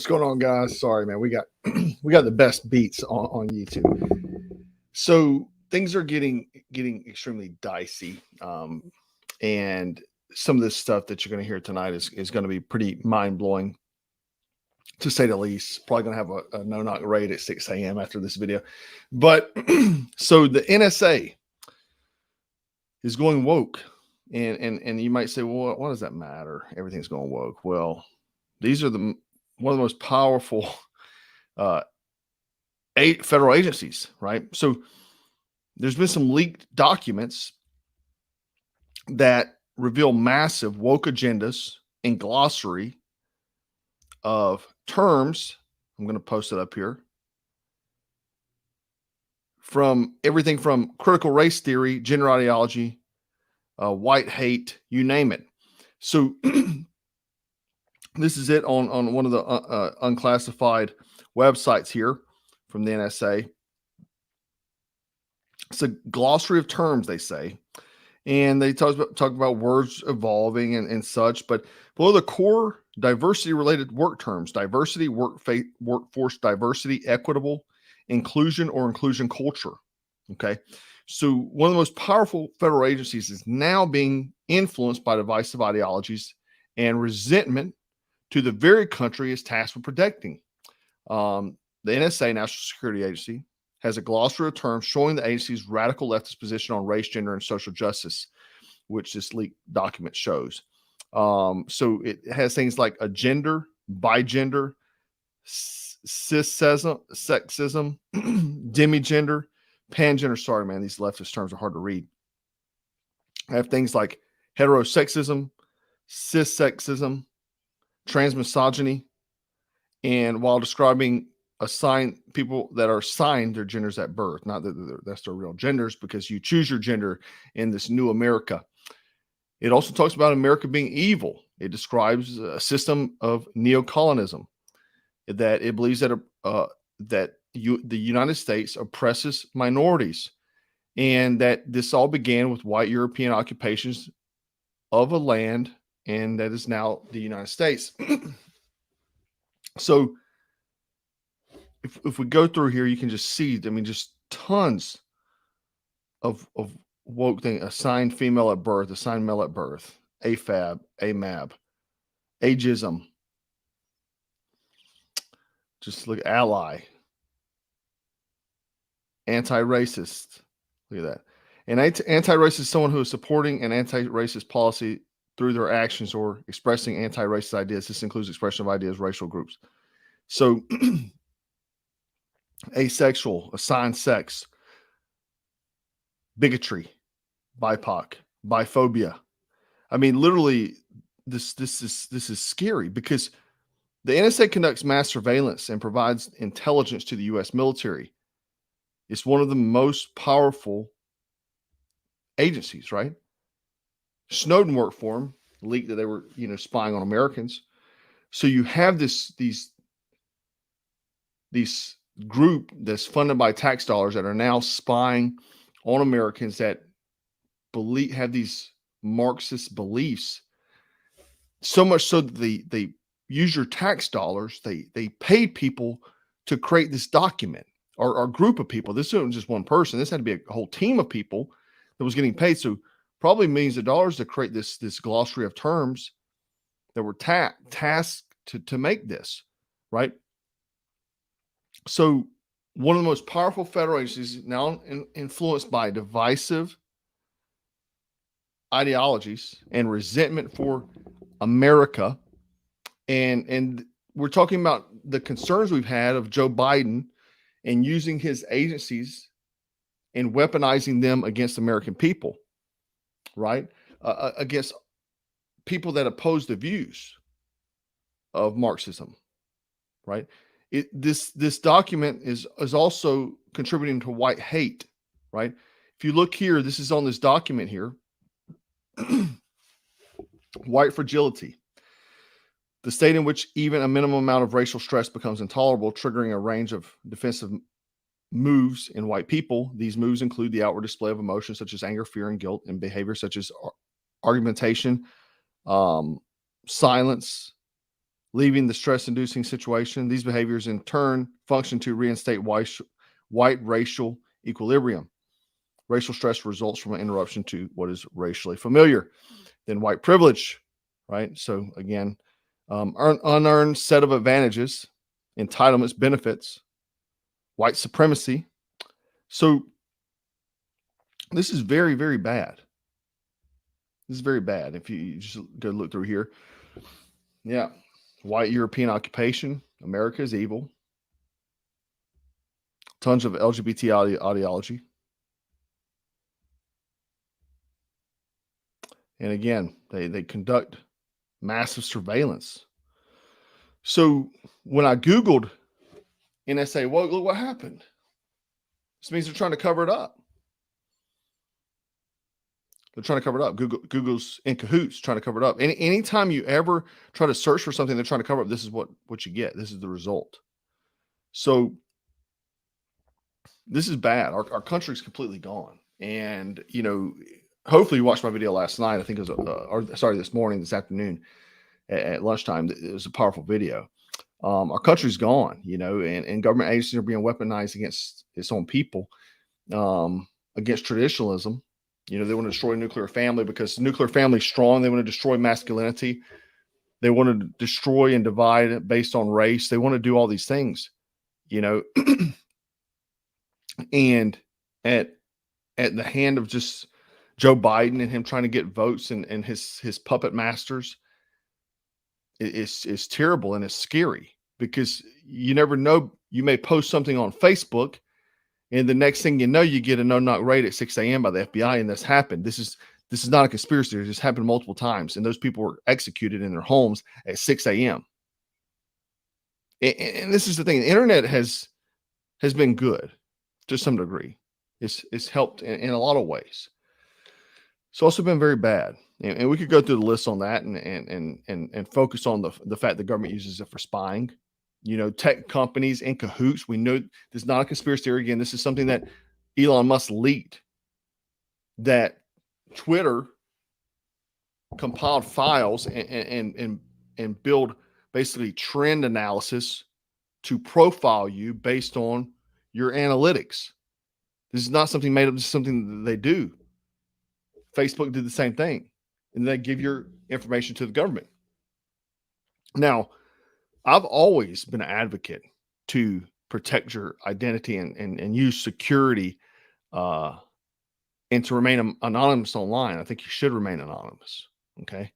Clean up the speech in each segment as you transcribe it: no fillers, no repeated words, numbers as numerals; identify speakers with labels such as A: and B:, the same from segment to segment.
A: going on, guys? Sorry, man. We got we got the best beats on YouTube. So things are getting extremely dicey, and some of this stuff that you're going to hear tonight is going to be pretty mind blowing, to say the least. Probably going to have a no knock raid at 6 a.m. after this video. But so the NSA is going woke, and you might say, well, what does that matter? Everything's going woke. Well, these are one of the most powerful federal agencies, right? So there's been some leaked documents that reveal massive woke agendas and glossary of terms. I'm going to post it up here. From everything from critical race theory, gender ideology, white hate, you name it. So this is it on one of the unclassified websites here from the NSA. It's a glossary of terms, they say, and they talk about words evolving and such. But below the core diversity-related work terms: diversity, workforce diversity, equitable, inclusion, or inclusion culture. Okay, so one of the most powerful federal agencies is now being influenced by divisive ideologies and resentment to the very country is tasked with protecting. The NSA, National Security Agency, has a glossary of terms showing the agency's radical leftist position on race, gender, and social justice, which this leaked document shows. So it has things like agender, bigender, cisism, sexism, demigender, pangender. Sorry, man, these leftist terms are hard to read. I have things like heterosexism, cissexism, transmisogyny, and while describing people that are assigned their genders at birth, not that that's their real genders, because you choose your gender in this new America. It also talks about America being evil. It describes a system of neocolonialism, that it believes that the United States oppresses minorities, and that this all began with white European occupations of a land, and that is now the United States. So if we go through here, you can just see, I mean, just tons of woke thing: assigned female at birth, assigned male at birth, AFAB, AMAB, ageism. Just look, ally, anti-racist. Look at that. And anti-racist is someone who is supporting an anti-racist policy through their actions or expressing anti-racist ideas. This includes expression of ideas, racial groups. So asexual, assigned sex, bigotry, BIPOC, biphobia. I mean, literally, this is scary, because the NSA conducts mass surveillance and provides intelligence to the U.S. military. It's one of the most powerful agencies, right? Snowden worked for them, leaked that they were, spying on Americans. So you have this group that's funded by tax dollars that are now spying on Americans that have these Marxist beliefs, so much so that they use your tax dollars. They pay people to create this document, or a group of people. This isn't just one person. This had to be a whole team of people that was getting paid. So probably millions of dollars to create this glossary of terms that were tasked to make this, right? So one of the most powerful federal agencies, now influenced by divisive ideologies and resentment for America. And we're talking about the concerns we've had of Joe Biden and using his agencies and weaponizing them against American people, right? Against people that oppose the views of Marxism, right? This document is also contributing to white hate, right? If you look here, this is on this document here. White fragility, the state in which even a minimum amount of racial stress becomes intolerable, triggering a range of defensive moves in white people. These moves include the outward display of emotions such as anger, fear, and guilt, and behavior such as argumentation, silence, leaving the stress-inducing situation. These behaviors in turn function to reinstate white racial equilibrium. Racial stress results from an interruption to what is racially familiar. Then white privilege, right? So again, unearned set of advantages, entitlements, benefits, white supremacy. So this is very, very bad. This is very bad. If you just go look through here. Yeah. White European occupation. America is evil. Tons of LGBT ideology. And again, they conduct massive surveillance. So when I Googled NSA, well, look what happened. This means they're trying to cover it up. They're trying to cover it up. Google's in cahoots trying to cover it up. Anytime you ever try to search for something they're trying to cover up, this is what you get. This is the result. So this is bad. Our country's completely gone. And, you know, hopefully you watched my video last night. I think it was, this afternoon at lunchtime. It was a powerful video. Our country's gone, you know, and government agencies are being weaponized against its own people, against traditionalism. You know, they want to destroy nuclear family because nuclear family is strong. They want to destroy masculinity. They want to destroy and divide based on race. They want to do all these things, you know, and at the hand of just Joe Biden and him trying to get votes and his puppet masters is terrible, and it's scary because you never know. You may post something on Facebook, and the next thing you know, you get a no-knock raid at 6 a.m. by the FBI, and this happened. This is not a conspiracy theory. This happened multiple times, and those people were executed in their homes at 6 a.m. And this is the thing: the internet has been good to some degree. It's helped in a lot of ways. It's also been very bad, and we could go through the list on that and focus on the fact the government uses it for spying. You know, tech companies in cahoots. We know this is not a conspiracy theory. Again, this is something that Elon Musk leaked, that Twitter compiled files and build basically trend analysis to profile you based on your analytics. This is not something made up. This is something that they do. Facebook did the same thing, and they give your information to the government. Now, I've always been an advocate to protect your identity and use security and to remain anonymous online. I think you should remain anonymous. Okay.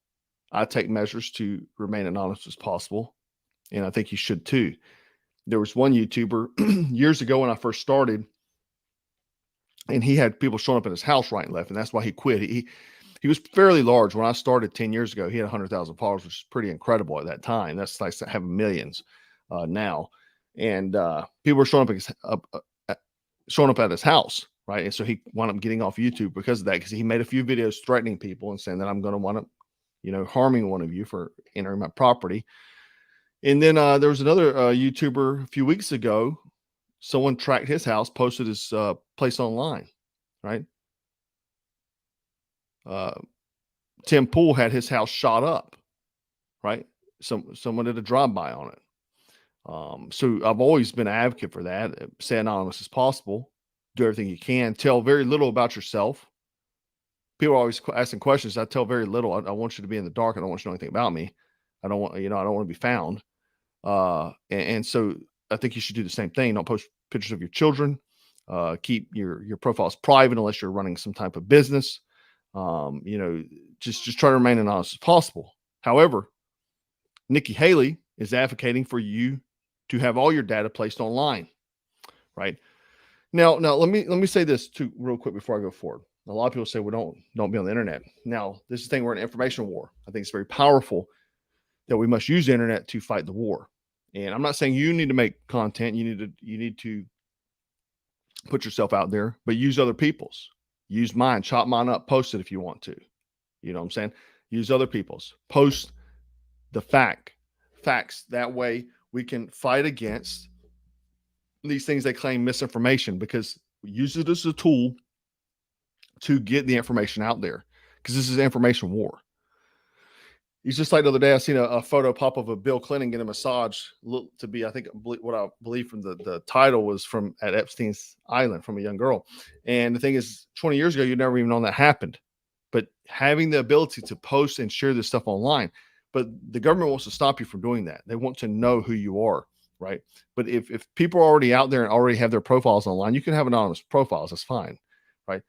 A: I take measures to remain anonymous as possible, and I think you should too. There was one YouTuber years ago when I first started, and he had people showing up at his house right and left, and that's why he quit. He was fairly large. When I started 10 years ago, he had 100,000 followers, which is pretty incredible at that time. That's like having millions now. And people were showing up at his house, right? And so he wound up getting off YouTube because of that, because he made a few videos threatening people and saying that I'm going to wind up, you know, harming one of you for entering my property. And then there was another YouTuber a few weeks ago. Someone tracked his house, posted his place online, right? Tim Pool had his house shot up, right? Someone did a drive-by on it. So I've always been an advocate for that. Stay anonymous as possible. Do everything you can. Tell very little about yourself. People are always asking questions. I tell very little. I want you to be in the dark. I don't want you to know anything about me. I don't want to be found. And so I think you should do the same thing. Don't post pictures of your children. Keep your profiles private unless you're running some type of business. You know, just try to remain anonymous as possible. However, Nikki Haley is advocating for you to have all your data placed online, right? Now let me say this too real quick before I go forward. A lot of people say, well, don't be on the internet. Now, this is the thing, we're in an information war. I think it's very powerful that we must use the internet to fight the war. And I'm not saying you need to make content. You need to put yourself out there, but use other people's. Use mine, chop mine up, post it if you want to. You know what I'm saying? Use other people's. Post the facts. That way we can fight against these things they claim misinformation, because we use it as a tool to get the information out there, because this is information war. He's just like the other day, I seen a photo pop of a Bill Clinton getting a massage, look to be, I think, what I believe from the title was from at Epstein's Island from a young girl. And the thing is, 20 years ago, you'd never even known that happened. But having the ability to post and share this stuff online, but the government wants to stop you from doing that. They want to know who you are, right? But if people are already out there and already have their profiles online, you can have anonymous profiles. That's fine, right?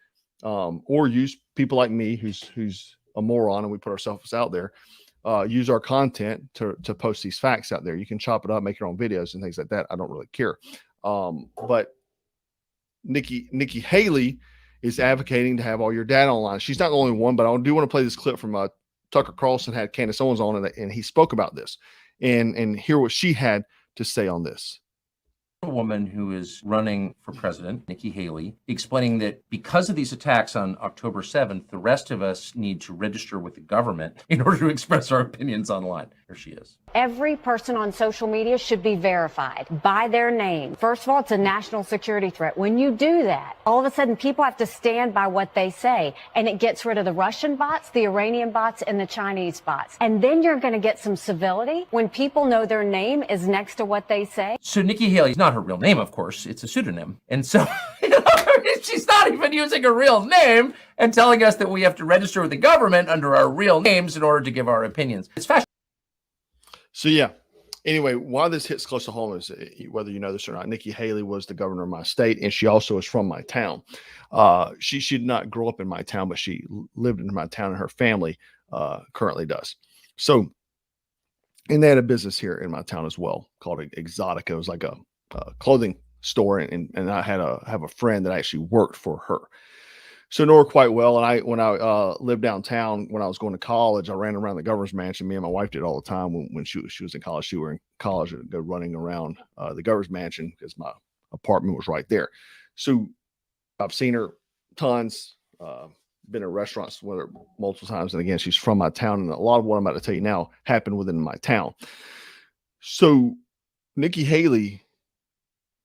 A: Or use people like me, who's a moron, and we put ourselves out there. Use our content to post these facts out there. You can chop it up, make your own videos and things like that. I don't really care. But Nikki Haley is advocating to have all your data online. She's not the only one, but I do want to play this clip from Tucker Carlson had Candace Owens on, and he spoke about this and hear what she had to say on this.
B: A woman who is running for president, Nikki Haley, explaining that because of these attacks on October 7th, the rest of us need to register with the government in order to express our opinions online. Here she is.
C: Every person on social media should be verified by their name. First of all, it's a national security threat. When you do that, all of a sudden people have to stand by what they say, and it gets rid of the Russian bots, the Iranian bots, and the Chinese bots. And then you're going to get some civility when people know their name is next to what they say.
B: So Nikki Haley's not her real name, of course. It's a pseudonym. And so she's not even using her real name and telling us that we have to register with the government under our real names in order to give our opinions. It's fashion.
A: So yeah, anyway, why this hits close to home is, whether you know this or not, Nikki Haley was the governor of my state, and she also is from my town. She did not grow up in my town, but she lived in my town, and her family currently does. So, and they had a business here in my town as well called Exotica. It was like a clothing store, and I have a friend that actually worked for her. So know her quite well. And when I lived downtown, when I was going to college, I ran around the governor's mansion. Me and my wife did all the time when she was in college. She were in college and go running around the governor's mansion because my apartment was right there. So I've seen her tons, been in restaurants with her multiple times. And again, she's from my town. And a lot of what I'm about to tell you now happened within my town. So Nikki Haley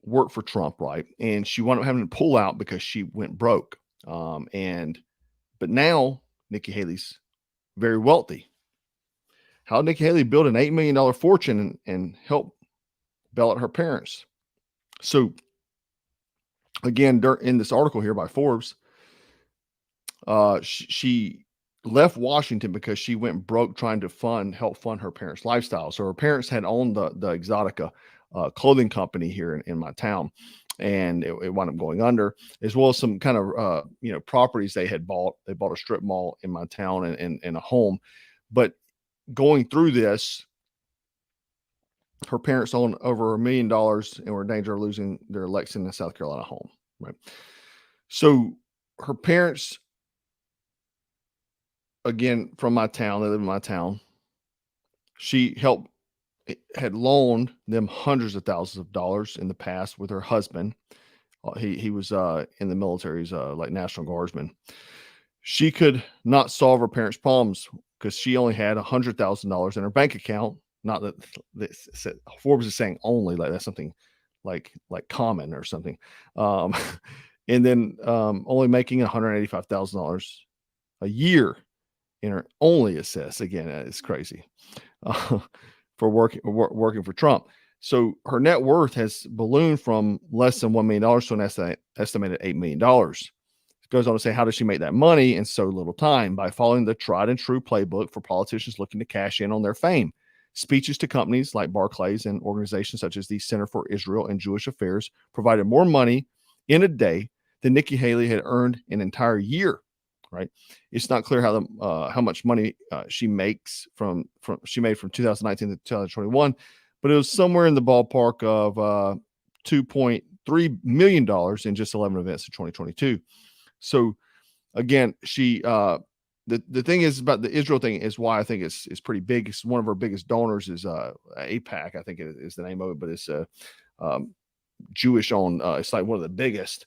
A: worked for Trump, right? And she wound up having to pull out because she went broke. But now Nikki Haley's very wealthy. How did Nikki Haley build an $8 million fortune and help bail out her parents? So again, in this article here by Forbes, she left Washington because she went broke trying to help fund her parents' lifestyle. So her parents had owned the Exotica clothing company here in my town. And it wound up going under, as well as some kind of, properties they had bought. They bought a strip mall in my town and a home. But going through this, her parents owned over $1 million and were in danger of losing their Lexington, South Carolina home. Right. So her parents, again, from my town, they live in my town. She had loaned them hundreds of thousands of dollars in the past with her husband. He was in the military, he's like National Guardsman. She could not solve her parents' problems because she only had $100,000 in her bank account. Not that Forbes is saying only, like that's something like common or something. And then only making $185,000 a year in her only assess. Again, it's crazy. For working for Trump. So her net worth has ballooned from less than $1 million to an estimated $8 million. It goes on to say, how does she make that money in so little time? By following the tried and true playbook for politicians looking to cash in on their fame. Speeches to companies like Barclays and organizations such as the Center for Israel and Jewish Affairs provided more money in a day than Nikki Haley had earned an entire year. Right. It's not clear how much money she makes from 2019 to 2021, but it was somewhere in the ballpark of $2.3 million in just 11 events in 2022. So again, she the thing is about the Israel thing is why I think it's pretty big. It's one of her biggest donors is APAC, I think is the name of it, but it's Jewish owned. It's like one of the biggest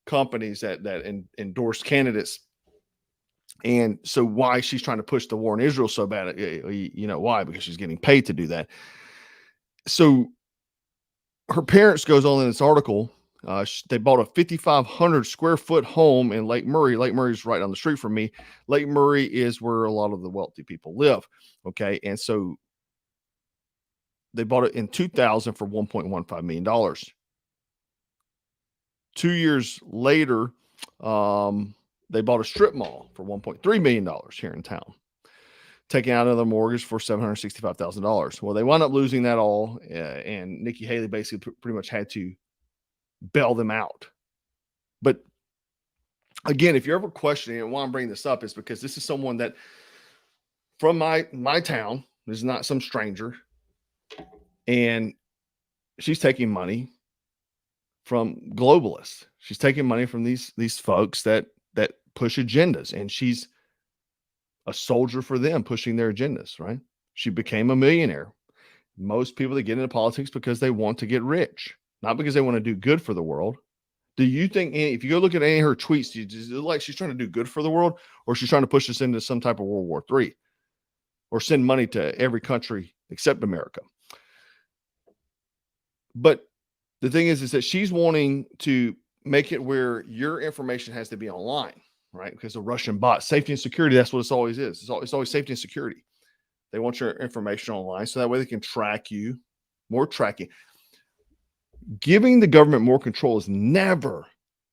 A: companies that endorse candidates. And so why she's trying to push the war in Israel so bad, why? Because she's getting paid to do that. So her parents, goes on in this article, They bought a 5,500 square foot home in Lake Murray. Lake Murray is right down the street from me. Lake Murray is where a lot of the wealthy people live. Okay. And so they bought it in 2000 for $1.15 million. 2 years later, they bought a strip mall for $1.3 million here in town, taking out another mortgage for $765,000. Well, they wound up losing that all, and Nikki Haley basically pretty much had to bail them out. But again, if you're ever questioning, and why I'm bringing this up is because this is someone that from my town, this is not some stranger, and she's taking money from globalists. She's taking money from these folks that push agendas, and she's a soldier for them pushing their agendas, right? She became a millionaire. Most people that get into politics because they want to get rich, not because they want to do good for the world. Do you think if you go look at any of her tweets, do you look like she's trying to do good for the world, or she's trying to push us into some type of World War III, or send money to every country except America? But the thing is that she's wanting to make it where your information has to be online, right? Because the Russian bot, safety and security, that's what it always is. It's always safety and security. They want your information online so that way they can track you, more tracking. Giving the government more control is never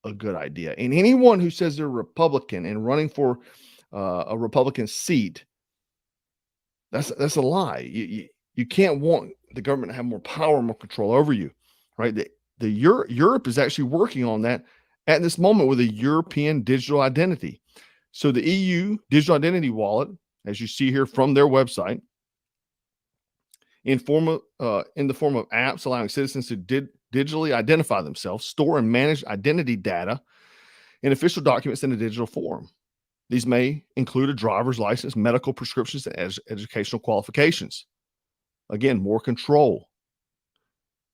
A: a good idea. And anyone who says they're Republican and running for a Republican seat, that's a lie. You can't want the government to have more power, more control over you, right? Europe is actually working on that at this moment with a European digital identity. So the EU digital identity wallet, as you see here from their website, in the form of apps allowing citizens to digitally identify themselves, store and manage identity data in official documents in a digital form. These may include a driver's license, medical prescriptions, and educational qualifications. Again, more control.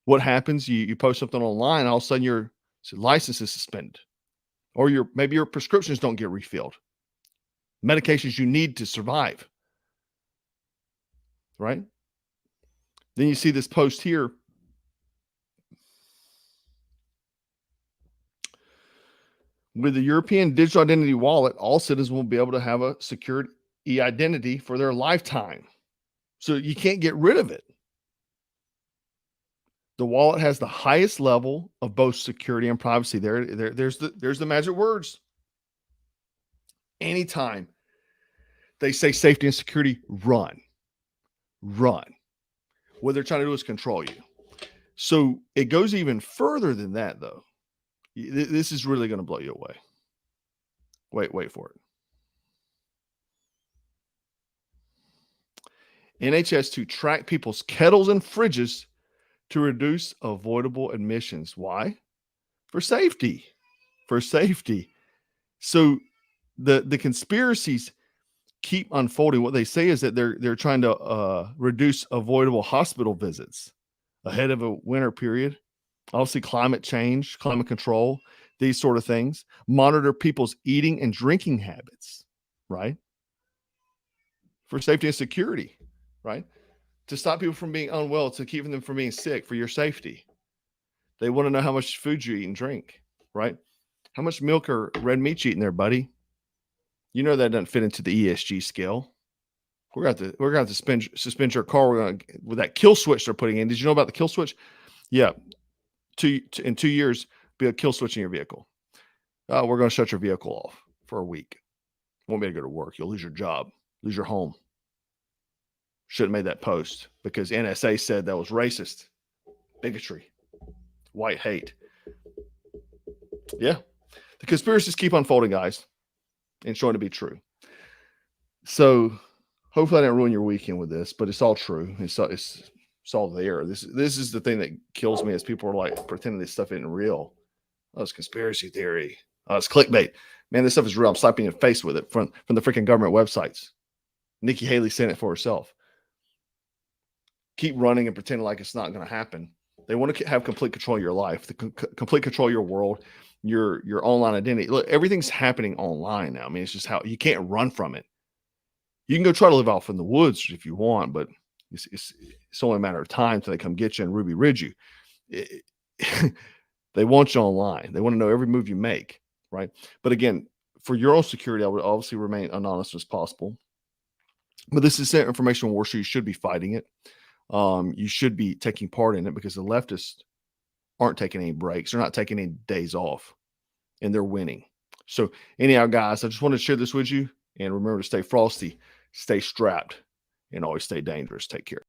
A: What happens? You post something online, all of a sudden your license is suspended, or maybe your prescriptions don't get refilled. Medications you need to survive, right? Then you see this post here. With the European Digital Identity Wallet, all citizens will be able to have a secured e-identity for their lifetime. So you can't get rid of it. The wallet has the highest level of both security and privacy. There's the magic words. Anytime they say safety and security, run. What they're trying to do is control you. So it goes even further than that, though. This is really going to blow you away. Wait for it. NHS to track people's kettles and fridges to reduce avoidable admissions. Why? For safety. So the conspiracies keep unfolding. What they say is that they're trying to reduce avoidable hospital visits ahead of a winter period. Obviously, climate change, climate control, these sort of things. Monitor people's eating and drinking habits, right? For safety and security, right? To stop people from being unwell, to keep them from being sick, for your safety. They want to know how much food you eat and drink, right? How much milk or red meat you eating there, buddy? You know that doesn't fit into the ESG scale. We're going to have to suspend your car with that kill switch they're putting in. Did you know about the kill switch? Yeah. In 2 years, be a kill switch in your vehicle. We're going to shut your vehicle off for a week. Won't be able to go to work. You'll lose your job, lose your home. Should have made that post because NSA said that was racist, bigotry, white hate. Yeah. The conspiracies keep unfolding, guys, and showing to be true. So hopefully I didn't ruin your weekend with this, but it's all true. It's all there. This is the thing that kills me, is people are like pretending this stuff isn't real. Oh, it's conspiracy theory. Oh, it's clickbait. Man, this stuff is real. I'm slapping your face with it from the freaking government websites. Nikki Haley saying it for herself. Keep running and pretending like it's not going to happen. They want to have complete control of your life, complete control of your world, your online identity. Look, everything's happening online now. I mean, it's just how you can't run from it. You can go try to live off in the woods if you want, but it's only a matter of time till they come get you and Ruby Ridge you. They want you online. They want to know every move you make, right? But again, for your own security, I would obviously remain anonymous as possible. But this is information war, so you should be fighting it. You should be taking part in it, because the leftists aren't taking any breaks. They're not taking any days off, and they're winning. So anyhow, guys, I just wanted to share this with you. And remember to stay frosty, stay strapped, and always stay dangerous. Take care.